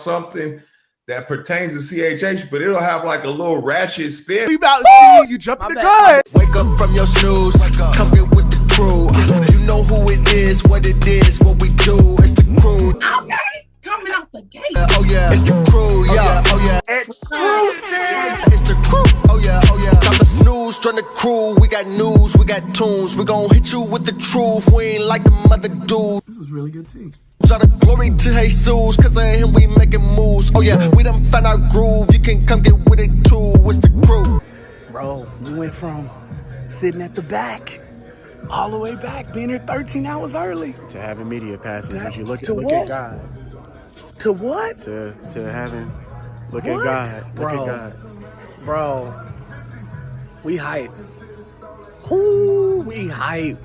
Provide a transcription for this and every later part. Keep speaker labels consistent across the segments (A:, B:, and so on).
A: something that pertains to CHH, but it'll have like a little ratchet spin.
B: We about to see you jumping the gun.
C: Wake up from your snooze, come get with the crew. You know who it is, what we do. It's the crew.
D: Okay, coming out the gate.
C: Oh yeah, it's the crew. Yeah, oh yeah.
D: exCREWsive.
C: It's the crew. Oh yeah, oh yeah. Stop the snooze, join the crew. We got news, we got tunes. We gon' hit you with the truth. We ain't like the other dudes.
B: This is really good tea.
C: All the glory to Jesus, cause of him we making moves. Oh yeah, we done found our groove. You can come get with it too. It's the crew.
B: Bro, we went from sitting at the back all the way back, being here 13 hours early,
E: to having media passes. As you look
B: to
E: at
B: what?
E: God.
B: To what?
E: To having look
B: What?
E: at God.
B: Bro.
E: Look at God.
B: Bro, we hype. Whoo, we hype.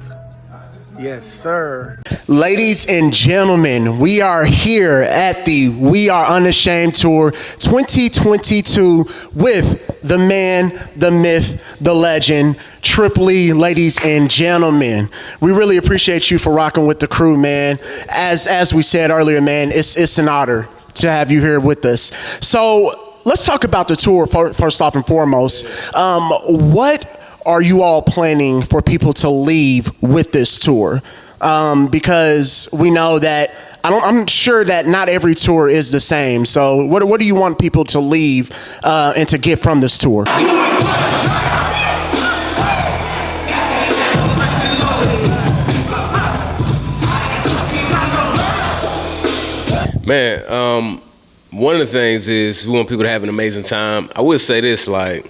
B: Yes, sir.
E: Ladies and gentlemen, we are here at the We Are Unashamed Tour 2022 with the man, the myth, the legend, Triple E. Ladies and gentlemen, we really appreciate you for rocking with the crew, man. As we said earlier, man, it's an honor to have you here with us. So let's talk about the tour first off and foremost. What are you all planning for people to leave with this tour? Because we know that I'm sure that not every tour is the same. So what do you want people to leave and to get from this tour?
F: Man, one of the things is we want people to have an amazing time. I would say this, like,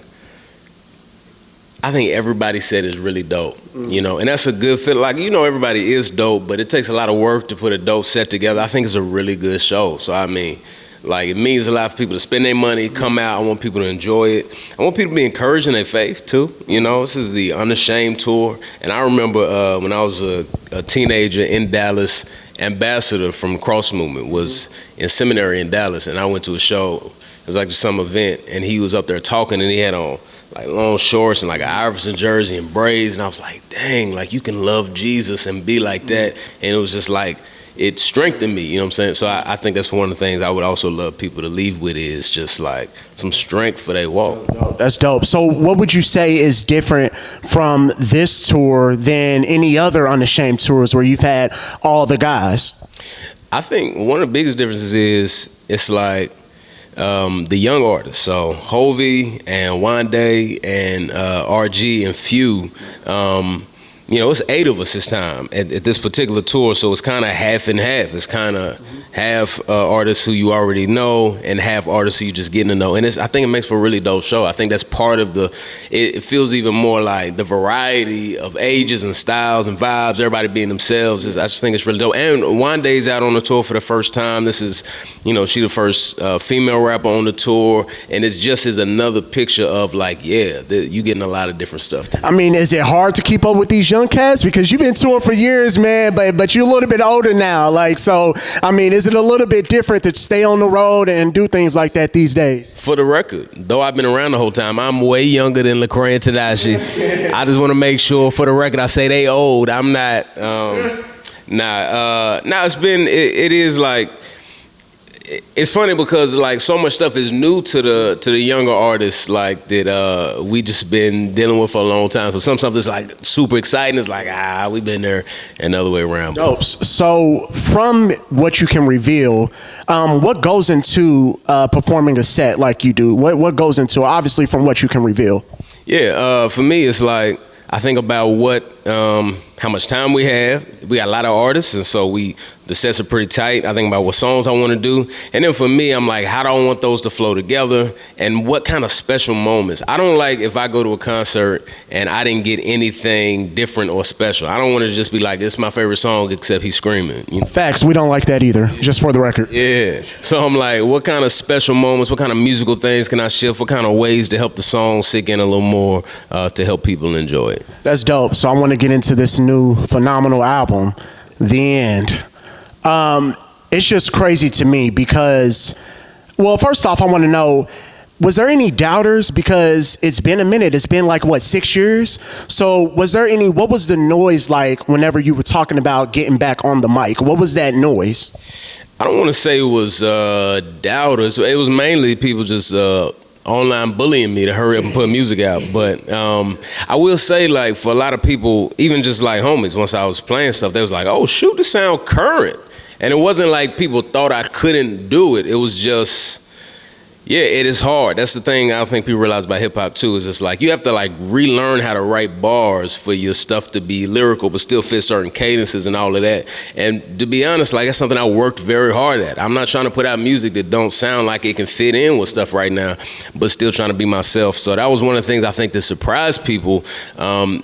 F: I think everybody said is really dope, you know, and that's a good fit. Like, you know, everybody is dope, but it takes a lot of work to put a dope set together. I think it's a really good show. So, I mean, like, it means a lot for people to spend their money, come out. I want people to enjoy it. I want people to be encouraged in their faith, too. You know, this is the Unashamed Tour. And I remember when I was a teenager in Dallas, Ambassador from Cross Movement was in seminary in Dallas, and I went to a show. It was like some event, and he was up there talking, and he had on like long shorts and like an Iverson jersey and braids, and I was like, dang, like you can love Jesus and be like that. And it was just like, it strengthened me, you know what I'm saying? So I think that's one of the things I would also love people to leave with is just like some strength for their walk.
E: That's dope. So what would you say is different from this tour than any other Unashamed tours where you've had all the guys?
F: I think one of the biggest differences is it's like the young artists. So Hovey and Wande and RG and Few, you know, it's 8 of us this time at this particular tour, so it's kind of half and half. It's kind of half artists who you already know and half artists who you just getting to know. And I think it makes for a really dope show. I think that's part of it feels even more like the variety of ages and styles and vibes, everybody being themselves. I just think it's really dope. And Wande's out on the tour for the first time. This is, you know, she the first female rapper on the tour, and it's just is another picture of like, yeah, you getting a lot of different stuff.
E: I mean, is it hard to keep up with these young cats? Because you've been touring for years, man, but you're a little bit older now. Like, so, I mean, is it a little bit different to stay on the road and do things like that these days?
F: For the record, though I've been around the whole time, I'm way younger than Lecrae and Tedashii. I just want to make sure, for the record, I say they old. I'm not, it is like, it's funny because like so much stuff is new to the younger artists like that we just been dealing with for a long time. So some stuff is like super exciting. It's like we've been there, and the other way around.
E: Dope. So from what you can reveal, what goes into performing a set like you do? What goes into it? Obviously from what you can reveal.
F: Yeah, for me it's like I think about how much time we have. We got a lot of artists, and so the sets are pretty tight. I think about what songs I want to do. And then for me, I'm like, how do I want those to flow together? And what kind of special moments? I don't like if I go to a concert and I didn't get anything different or special. I don't want to just be like, it's my favorite song except he's screaming. You know?
E: Facts, we don't like that either, just for the record.
F: Yeah. So I'm like, what kind of special moments, what kind of musical things can I shift? What kind of ways to help the song sink in a little more to help people enjoy it?
E: That's dope. So I want to get into this new phenomenal album, The End. It's just crazy to me because, well, first off, I want to know, was there any doubters? Because it's been a minute. It's been like, what, 6 years? So what was the noise like whenever you were talking about getting back on the mic? What was that noise?
F: I don't want to say it was doubters. It was mainly people just online bullying me to hurry up and put music out. But I will say, like, for a lot of people, even just like homies, once I was playing stuff, they was like, oh, shoot, this sound current. And it wasn't like people thought I couldn't do it. It was just, yeah, it is hard. That's the thing I don't think people realize about hip hop too, is it's like you have to like relearn how to write bars for your stuff to be lyrical but still fit certain cadences and all of that. And to be honest, like that's something I worked very hard at. I'm not trying to put out music that don't sound like it can fit in with stuff right now, but still trying to be myself. So that was one of the things I think that surprised people,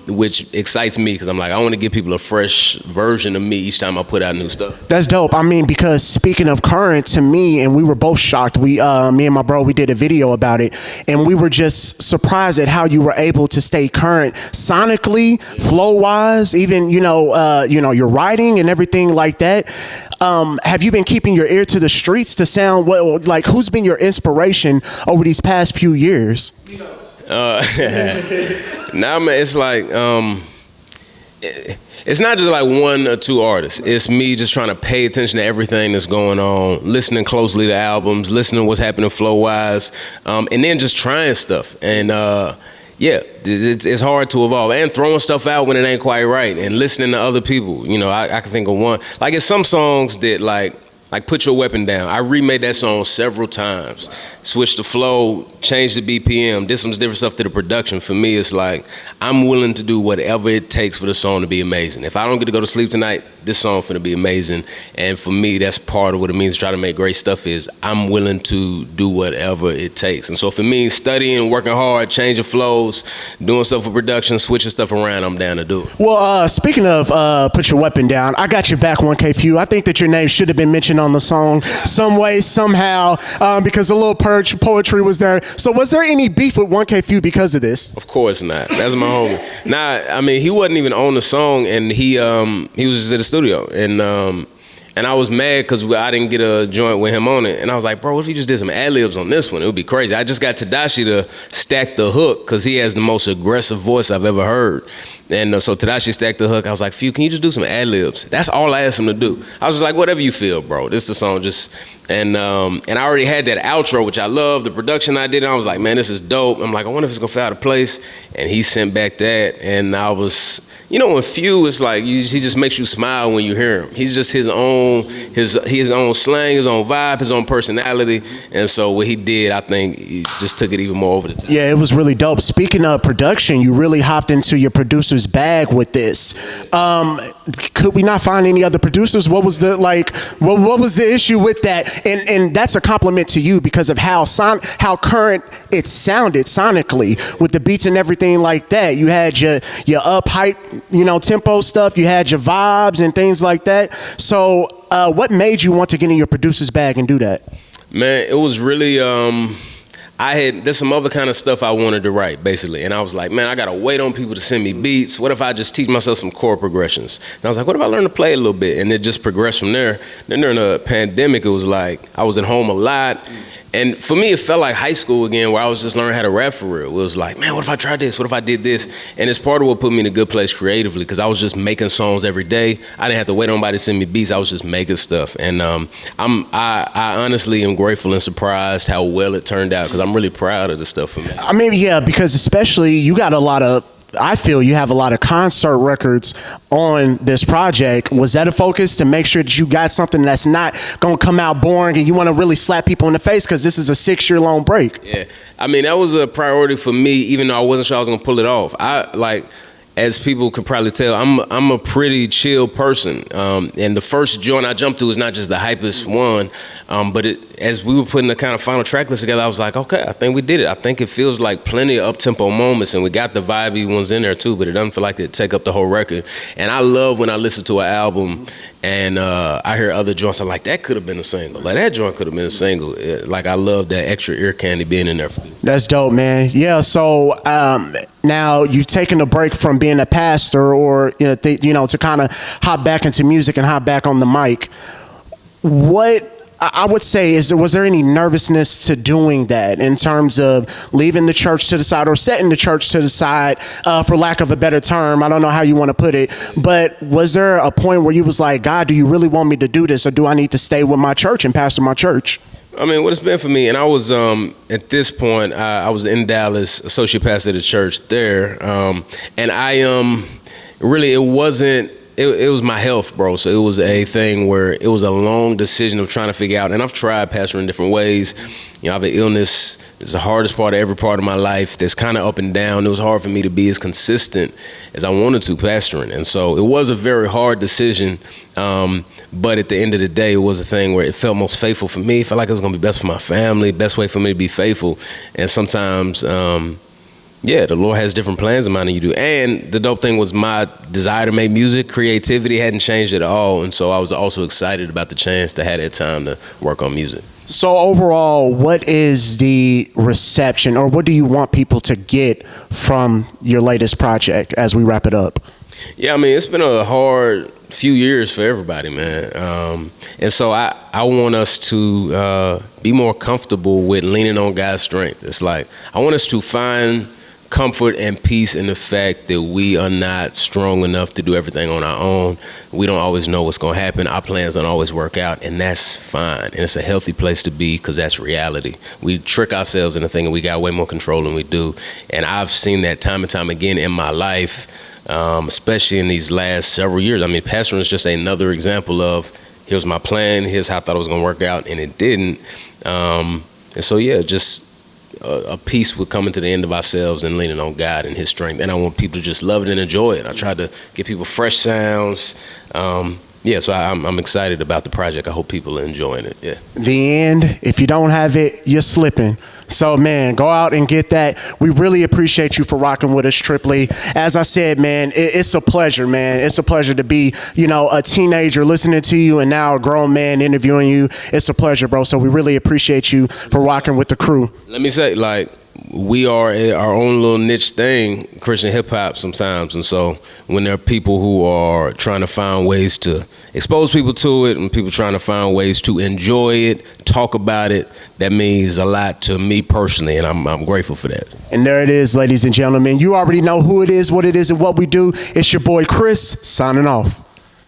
F: which excites me because I'm like, I want to give people a fresh version of me each time I put out new stuff.
E: That's dope. I mean, because speaking of current, to me, and we were both shocked. Me and my bro, we did a video about it, and we were just surprised at how you were able to stay current sonically, flow-wise, even your writing and everything like that. Have you been keeping your ear to the streets to sound like who's been your inspiration over these past few years?
F: Now, man, it's like it's not just like one or two artists. It's me just trying to pay attention to everything that's going on, listening closely to albums, listening to what's happening flow-wise, and then just trying stuff. And yeah, it's hard to evolve. And throwing stuff out when it ain't quite right and listening to other people. You know, I can think of one. Like, it's some songs that like Put Your Weapon Down. I remade that song several times. Switched the flow, changed the BPM, did some different stuff to the production. For me, it's like, I'm willing to do whatever it takes for the song to be amazing. If I don't get to go to sleep tonight, this song finna be amazing. And for me, that's part of what it means to try to make great stuff is I'm willing to do whatever it takes. And so for me, studying, working hard, changing flows, doing stuff for production, switching stuff around, I'm down to do it.
E: Well, speaking of Put Your Weapon Down, I got your back, 1K Few. I think that your name should have been mentioned on the song some way, somehow, because a little poetry was there. So was there any beef with 1K Few because of this?
F: Of course not. That's my homie. Nah, I mean, he wasn't even on the song, and he was just at the studio, and I was mad because I didn't get a joint with him on it. And I was like, bro, what if you just did some ad-libs on this one? It would be crazy. I just got Tadashi to stack the hook because he has the most aggressive voice I've ever heard. And so Tadashi stacked the hook. I was like, Few, can you just do some ad-libs? That's all I asked him to do. I was just like, whatever you feel, bro. This is the song. And I already had that outro, which I love. The production I did, and I was like, man, this is dope. I'm like, I wonder if it's going to fall out of place. And he sent back that, and I was... You know, when Few, it's like he just makes you smile when you hear him. He's just his own slang, his own vibe, his own personality, and so what he did, I think, he just took it even more over the top.
E: Yeah, it was really dope. Speaking of production, you really hopped into your producer's bag with this. Could we not find any other producers? What was the what was the issue with that? And that's a compliment to you because of how current it sounded sonically with the beats and everything like that. You had your up hype, tempo stuff. You had your vibes and things like that. So what made you want to get in your producer's bag and do that?
F: Man, it was really, there's some other kind of stuff I wanted to write, basically. And I was like, man, I got to wait on people to send me beats. What if I just teach myself some chord progressions? And I was like, what if I learn to play a little bit? And it just progressed from there. Then during the pandemic, it was like, I was at home a lot. And for me, it felt like high school again, where I was just learning how to rap for real. It was like, man, what if I tried this? What if I did this? And it's part of what put me in a good place creatively, because I was just making songs every day. I didn't have to wait on anybody to send me beats. I was just making stuff. And I honestly am grateful and surprised how well it turned out, because I'm really proud of the stuff for me.
E: I mean, yeah, because especially you got I feel you have a lot of concert records on this project. Was that a focus to make sure that you got something that's not going to come out boring and you want to really slap people in the face, because this is a 6-year-long break?
F: Yeah, I mean, that was a priority for me, even though I wasn't sure I was going to pull it off. As people could probably tell, I'm a pretty chill person, and the first joint I jumped to is not just the hypest one, but as we were putting the kind of final track list together, I was like, okay, I think we did it. I think it feels like plenty of up-tempo moments, and we got the vibey ones in there too, but it doesn't feel like it take up the whole record. And I love when I listen to an album and I hear other joints, I'm like, that could have been a single. Like, that joint could have been a single. Like, I love that extra ear candy being in there for me.
E: That's dope, man. Yeah, so now you've taken a break from being a pastor, or to kind of hop back into music and hop back on the mic. What I would say, was there any nervousness to doing that in terms of leaving the church to the side or setting the church to the side, for lack of a better term? I don't know how you want to put it, but was there a point where you was like, God, do you really want me to do this, or do I need to stay with my church and pastor my church?
F: I mean, what it's been for me, and I was at this point, I was in Dallas, associate pastor of the church there, and I really, it wasn't. It was my health, bro. So it was a thing where it was a long decision of trying to figure out. And I've tried pastoring in different ways. You know, I have an illness. It's the hardest part of every part of my life. That's kind of up and down. It was hard for me to be as consistent as I wanted to pastoring. And so it was a very hard decision. But at the end of the day, it was a thing where it felt most faithful for me. It felt like it was going to be best for my family, best way for me to be faithful. And sometimes, yeah, the Lord has different plans in mind than you do. And the dope thing was my desire to make music, creativity hadn't changed at all. And so I was also excited about the chance to have that time to work on music.
E: So overall, what is the reception, or what do you want people to get from your latest project as we wrap it up?
F: Yeah, I mean, it's been a hard few years for everybody, man. And so I want us to be more comfortable with leaning on God's strength. It's like, I want us to find comfort and peace in the fact that we are not strong enough to do everything on our own. We don't always know what's going to happen. Our plans don't always work out, and that's fine. And it's a healthy place to be, because that's reality. We trick ourselves into thinking we got way more control than we do. And I've seen that time and time again in my life, especially in these last several years. I mean, pastoring is just another example of, here's my plan, here's how I thought it was going to work out, and it didn't. And so, yeah, just a peace with coming to the end of ourselves and leaning on God and His strength. And I want people to just love it and enjoy it. I tried to give people fresh sounds. Yeah, so I'm excited about the project. I hope people are enjoying it. Yeah.
E: The end, if you don't have it, you're slipping. So, man, go out and get that. We really appreciate you for rocking with us, Triply. As I said, man, it's a pleasure, man. It's a pleasure to be, a teenager listening to you, and now a grown man interviewing you. It's a pleasure, bro. So we really appreciate you for rocking with the crew.
F: Let me say, we are our own little niche thing, Christian hip hop sometimes. And so when there are people who are trying to find ways to expose people to it, and people trying to find ways to enjoy it, talk about it, that means a lot to me personally, and I'm grateful for that.
E: And there it is, ladies and gentlemen. You already know who it is, what it is, and what we do. It's your boy Chris, signing off.